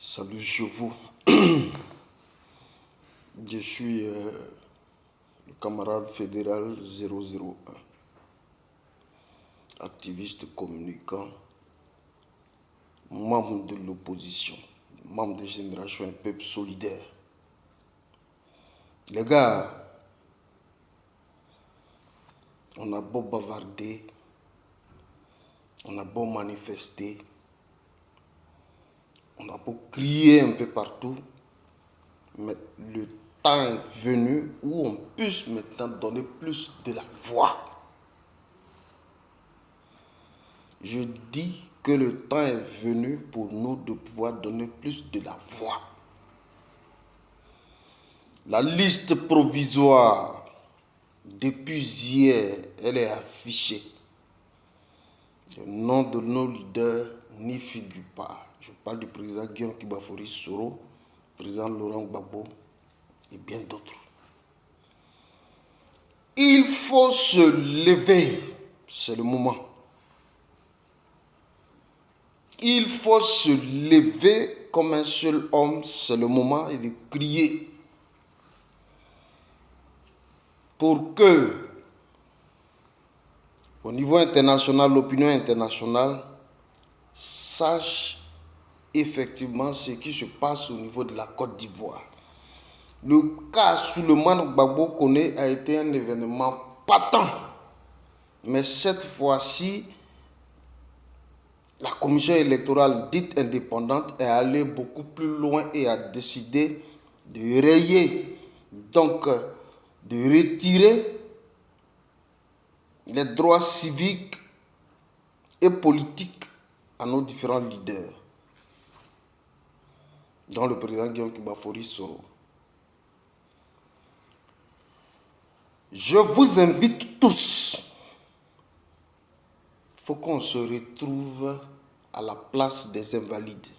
Salut chevaux. Je suis le camarade fédéral 001, activiste communicant, membre de l'opposition, membre de Génération Un Peuple Solidaire. Les gars, on a beau bavarder, on a beau manifester, on a beau crier un peu partout, mais le temps est venu où on puisse maintenant donner plus de la voix. Je dis que le temps est venu pour nous de pouvoir donner plus de la voix. La liste provisoire, depuis hier, elle est affichée. Le nom de nos leaders n'y figure pas. Je parle du président Guillaume Kibafori Soro, président Laurent Gbagbo et bien d'autres. Il faut se lever, c'est le moment. Il faut se lever comme un seul homme, c'est le moment, et de crier pour que, au niveau international, l'opinion internationale sache effectivement ce qui se passe au niveau de la Côte d'Ivoire. Le cas Souleymane Gbagbo Koné a été un événement patent. Mais cette fois-ci, la commission électorale dite indépendante est allée beaucoup plus loin et a décidé de rayer, donc de retirer les droits civiques et politiques à nos différents leaders, dont le président Guillaume Kibafori Soro. Je vous invite tous, il faut qu'on se retrouve à la place des Invalides.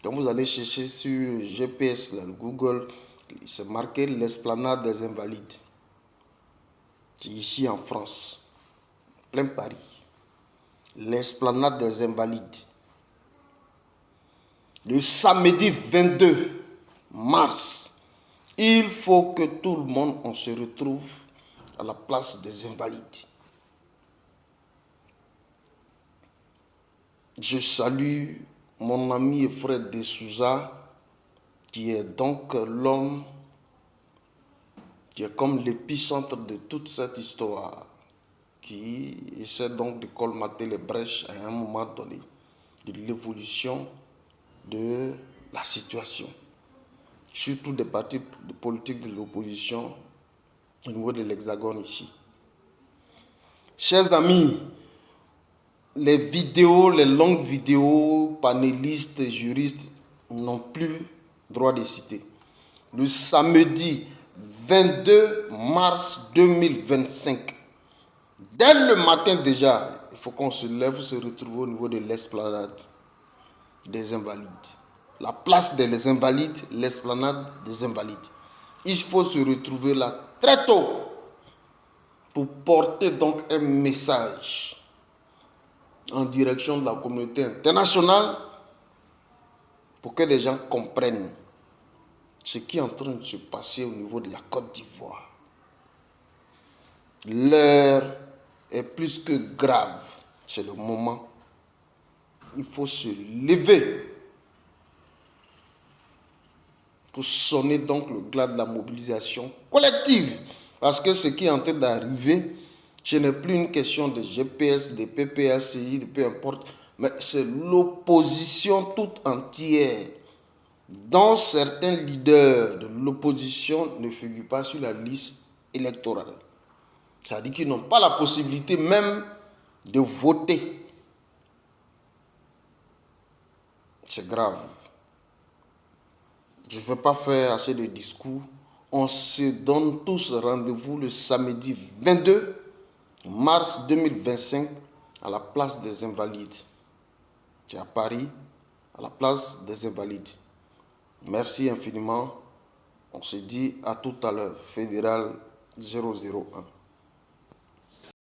Quand vous allez chercher sur GPS, là, le Google, c'est marqué l'esplanade des Invalides. C'est ici en France, plein Paris. L'esplanade des Invalides. Le samedi 22 mars, il faut que tout le monde, on se retrouve à la place des Invalides. Je salue mon ami et frère De Souza, qui est donc l'homme qui est comme l'épicentre de toute cette histoire, qui essaie donc de colmater les brèches à un moment donné de l'évolution de la situation, surtout des partis politiques de l'opposition au niveau de l'Hexagone ici. Chers amis, les vidéos, les longues vidéos, panélistes, juristes n'ont plus droit de citer. Le samedi 22 mars 2025, dès le matin déjà, il faut qu'on se lève, se retrouve au niveau de l'esplanade des Invalides. La place des Invalides, l'esplanade des Invalides. Il faut se retrouver là très tôt pour porter donc un message en direction de la communauté internationale pour que les gens comprennent ce qui est en train de se passer au niveau de la Côte d'Ivoire. L'heure est plus que grave. C'est le moment. Il faut se lever pour sonner donc le glas de la mobilisation collective. Parce que ce qui est en train d'arriver, ce n'est plus une question de GPS, de PPACI, de peu importe, mais c'est l'opposition toute entière, dont certains leaders de l'opposition ne figurent pas sur la liste électorale. C'est-à-dire qu'ils n'ont pas la possibilité même de voter. C'est grave. Je ne vais pas faire assez de discours. On se donne tous rendez-vous le samedi 22 mars 2025 à la place des Invalides. C'est à Paris, à la place des Invalides. Merci infiniment. On se dit à tout à l'heure. Fédéral 001.